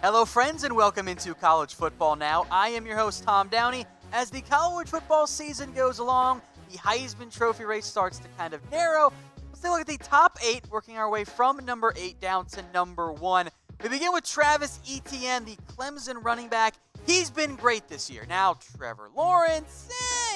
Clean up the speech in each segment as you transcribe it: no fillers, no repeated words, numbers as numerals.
Hello, friends, and welcome into College Football Now. I am your host, Tom Downey. As the college football season goes along, the Heisman Trophy Race starts to kind of narrow. Let's take a look at the top 8, working our way from number 8 down to number 1. We begin with Travis Etienne, the Clemson running back. He's been great this year. Now, Trevor Lawrence,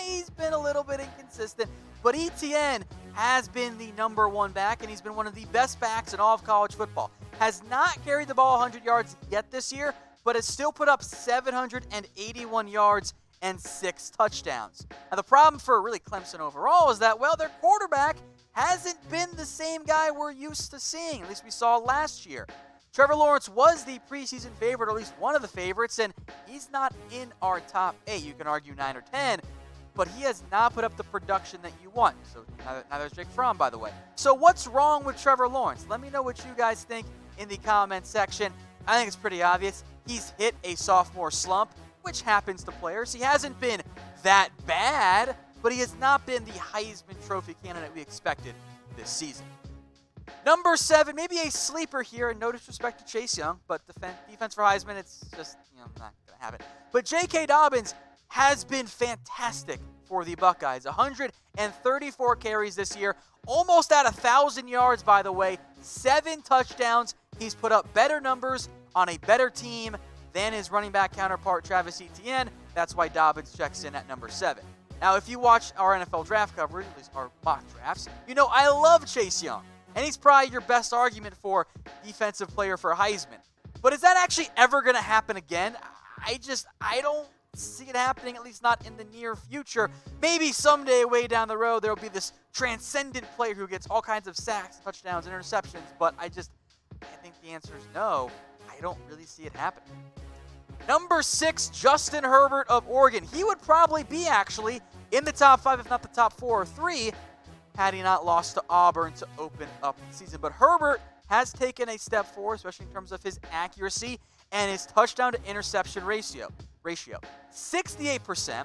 he's been a little bit inconsistent, but Etienne has been the number 1 back, and he's been one of the best backs in all of college football. Has not carried the ball 100 yards yet this year, but has still put up 781 yards and 6 touchdowns. Now, the problem for really Clemson overall is that, well, their quarterback hasn't been the same guy we're used to seeing, at least we saw last year. Trevor Lawrence was the preseason favorite, or at least one of the favorites, and he's not in our top 8. You can argue 9 or 10, but he has not put up the production that you want. So neither is Jake Fromm, by the way. So what's wrong with Trevor Lawrence? Let me know what you guys think in the comment section. I think it's pretty obvious. He's hit a sophomore slump, which happens to players. He hasn't been that bad, but he has not been the Heisman Trophy candidate we expected this season. Number 7, maybe a sleeper here, and no disrespect to Chase Young, but defense for Heisman, it's just, not going to happen. But J.K. Dobbins has been fantastic for the Buckeyes. 134 carries this year, almost at 1,000 yards, by the way, 7 touchdowns. He's put up better numbers on a better team than his running back counterpart, Travis Etienne. That's why Dobbins checks in at number 7. Now, if you watch our NFL draft coverage, at least our mock drafts, you know I love Chase Young. And he's probably your best argument for defensive player for Heisman. But is that actually ever going to happen again? I don't see it happening, at least not in the near future. Maybe someday way down the road there will be this transcendent player who gets all kinds of sacks, touchdowns, and interceptions. But I think the answer is no. I don't really see it happening. Number 6, Justin Herbert of Oregon. He would probably be actually in the top 5, if not the top 4 or 3, had he not lost to Auburn to open up the season. But Herbert has taken a step forward, especially in terms of his accuracy and his touchdown to interception ratio. 68%.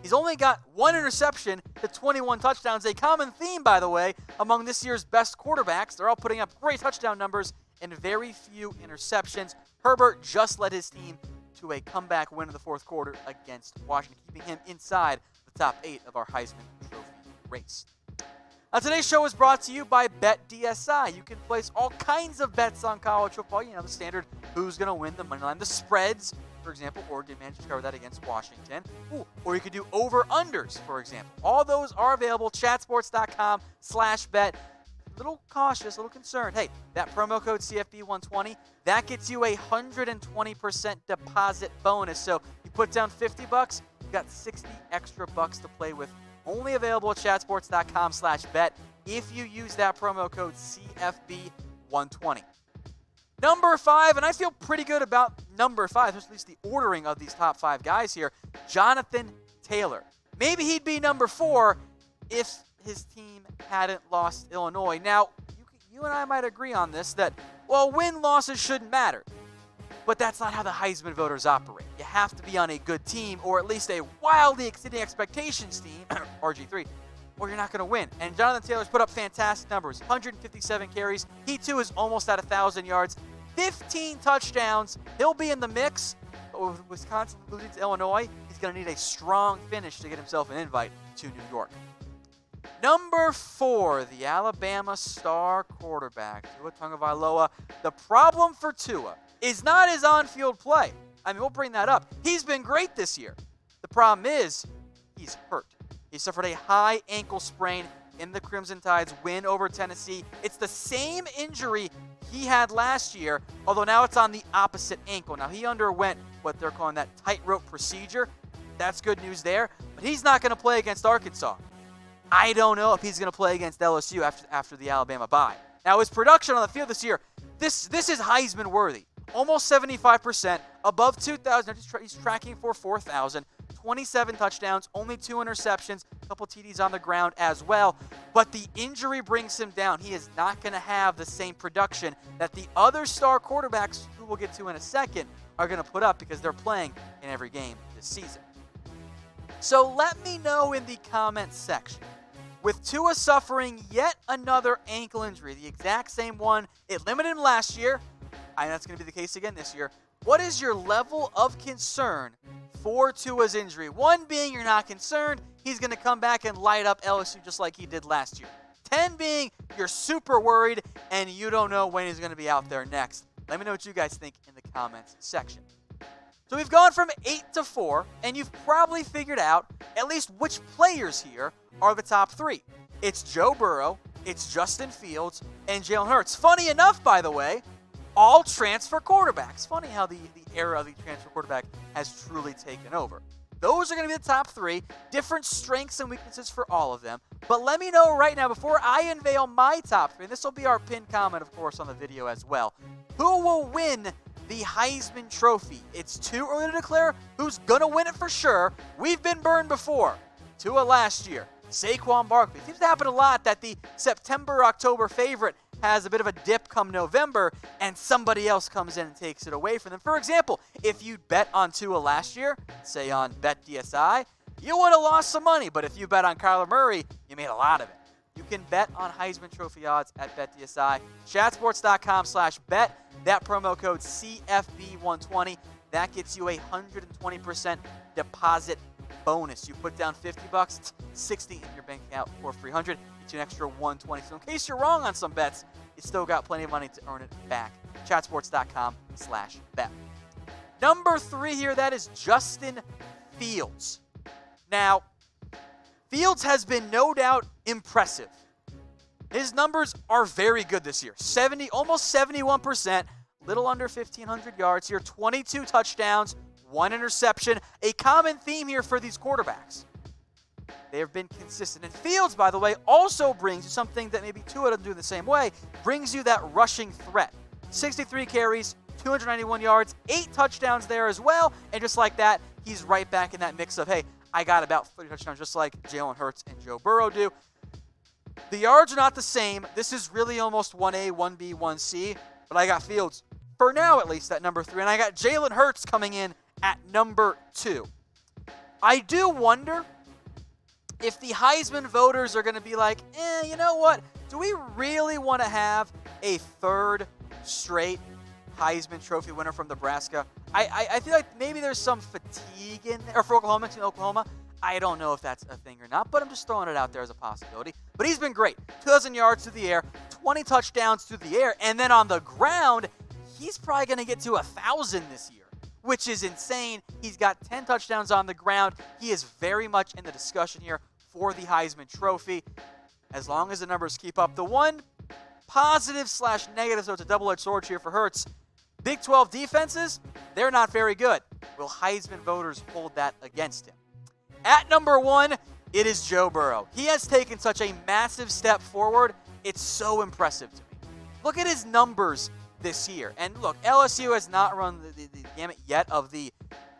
He's only got 1 interception to 21 touchdowns. A common theme, by the way, among this year's best quarterbacks. They're all putting up great touchdown numbers and very few interceptions. Herbert just led his team to a comeback win in the fourth quarter against Washington, keeping him inside the top 8 of our Heisman Trophy race. Now, today's show is brought to you by BetDSI. You can place all kinds of bets on college football. The standard who's going to win, the money line, the spreads. For example, Oregon managed to cover that against Washington. Or you could do over-unders, for example. All those are available. Chatsports.com/bet. A little cautious, a little concerned. Hey, that promo code CFB120, that gets you a 120% deposit bonus. So you put down $50, you got 60 extra bucks to play with. Only available at chatsports.com/bet if you use that promo code CFB120. Number 5, and I feel pretty good about number 5, at least the ordering of these top 5 guys here, Jonathan Taylor. Maybe he'd be number 4 if his team hadn't lost Illinois. Now, you and I might agree on this, that, well, win-losses shouldn't matter. But that's not how the Heisman voters operate. You have to be on a good team, or at least a wildly exceeding expectations team, RG3, or you're not going to win. And Jonathan Taylor's put up fantastic numbers. 157 carries. He, too, is almost at 1,000 yards. 15 touchdowns. He'll be in the mix. But with Wisconsin losing to Illinois, he's going to need a strong finish to get himself an invite to New York. Number 4, the Alabama star quarterback, Tua Tagovailo. The problem for Tua is not his on-field play. We'll bring that up. He's been great this year. The problem is he's hurt. He suffered a high ankle sprain in the Crimson Tide's win over Tennessee. It's the same injury he had last year, although now it's on the opposite ankle. Now, he underwent what they're calling that tightrope procedure. That's good news there. But he's not going to play against Arkansas. I don't know if he's going to play against LSU after the Alabama bye. Now, his production on the field this year, this is Heisman worthy. Almost 75%, above 2,000. He's tracking for 4,000. 27 touchdowns, only 2 interceptions, a couple TDs on the ground as well. But the injury brings him down. He is not going to have the same production that the other star quarterbacks, who we'll get to in a second, are going to put up because they're playing in every game this season. So let me know in the comments section. With Tua suffering yet another ankle injury, the exact same one, it limited him last year. I know that's going to be the case again this year. what is your level of concern for Tua's injury? 1 being you're not concerned, he's going to come back and light up LSU just like he did last year. 10 being you're super worried and you don't know when he's going to be out there next. Let me know what you guys think in the comments section. So we've gone from 8 to 4, and you've probably figured out at least which players here are the top 3. It's Joe Burrow, it's Justin Fields, and Jalen Hurts. Funny enough, by the way, all transfer quarterbacks. Funny how the era of the transfer quarterback has truly taken over. Those are going to be the top 3. Different strengths and weaknesses for all of them. But let me know right now, before I unveil my top 3, and this will be our pinned comment, of course, on the video as well, who will win the Heisman Trophy? It's too early to declare who's going to win it for sure. We've been burned before. Tua last year. Saquon Barkley. It seems to happen a lot that the September-October favorite has a bit of a dip come November, and somebody else comes in and takes it away from them. For example, if you bet on Tua last year, say on BetDSI, you would have lost some money. But if you bet on Kyler Murray, you made a lot of it. You can bet on Heisman Trophy odds at BetDSI. Chatsports.com/bet. That promo code CFB120. That gets you a 120% deposit bonus. You put down $50, 60 in your bank account for $300. Gets you an extra 120. So in case you're wrong on some bets, you still got plenty of money to earn it back. Chatsports.com/bet. Number 3 here, that is Justin Fields. Now, Fields has been no doubt impressive. His numbers are very good this year. Almost 71%, little under 1,500 yards here, 22 touchdowns, 1 interception. A common theme here for these quarterbacks. They have been consistent. And Fields, by the way, also brings you something that maybe Tua doesn't do the same way, brings you that rushing threat. 63 carries, 291 yards, 8 touchdowns there as well. And just like that, he's right back in that mix of, hey, I got about 30 touchdowns just like Jalen Hurts and Joe Burrow do. The yards are not the same. This is really almost 1A, 1B, 1C. But I got Fields, for now at least, at number 3. And I got Jalen Hurts coming in at number 2. I do wonder if the Heisman voters are going to be like, you know what? Do we really want to have a 3rd straight Heisman Trophy winner from Nebraska? I feel like maybe there's some fatigue in there, or for Oklahoma. I don't know if that's a thing or not, but I'm just throwing it out there as a possibility. But he's been great. 2,000 yards through the air, 20 touchdowns through the air, and then on the ground, he's probably going to get to 1,000 this year, which is insane. He's got 10 touchdowns on the ground. He is very much in the discussion here for the Heisman Trophy. As long as the numbers keep up. The one positive/negative, so it's a double-edged sword here for Hurts. Big 12 defenses, they're not very good. Will Heisman voters hold that against him? At number 1, it is Joe Burrow. He has taken such a massive step forward. It's so impressive to me. Look at his numbers this year. And look, LSU has not run the gamut yet of the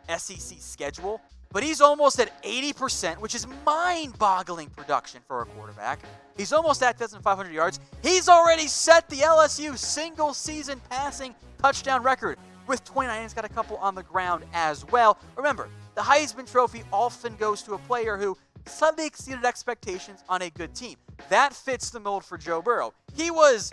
SEC schedule, but he's almost at 80%, which is mind-boggling production for a quarterback. He's almost at 2,500 yards. He's already set the LSU single-season passing touchdown record with 29. He's got a couple on the ground as well. Remember, the Heisman Trophy often goes to a player who suddenly exceeded expectations on a good team. That fits the mold for Joe Burrow. He was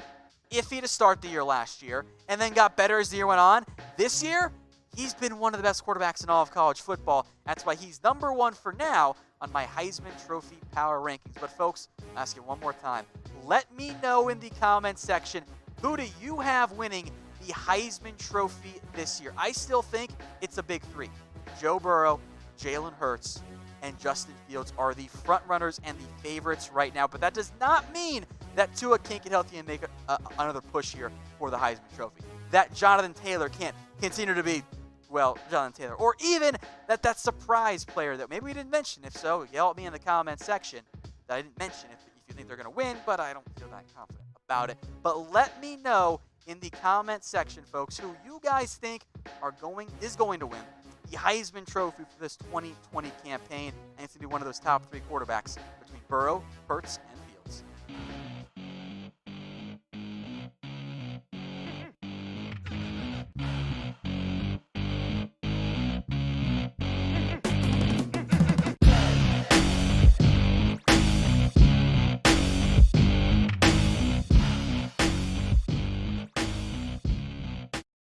iffy to start the year last year and then got better as the year went on. This year, he's been one of the best quarterbacks in all of college football. That's why he's number 1 for now on my Heisman Trophy Power Rankings. But folks, I'll ask you one more time. Let me know in the comments section, who do you have winning the Heisman Trophy this year? I still think it's a big 3. Joe Burrow, Jalen Hurts, and Justin Fields are the front runners and the favorites right now. But that does not mean that Tua can't get healthy and make another push here for the Heisman Trophy. That Jonathan Taylor can't continue to be, well, Jonathan Taylor. Or even that surprise player that maybe we didn't mention. If so, yell at me in the comments section that I didn't mention if you think they're going to win, but I don't feel that confident about it. But let me know in the comment section, folks, who you guys think is going to win the Heisman Trophy for this 2020 campaign, and it's going to be one of those top 3 quarterbacks between Burrow, Hurts,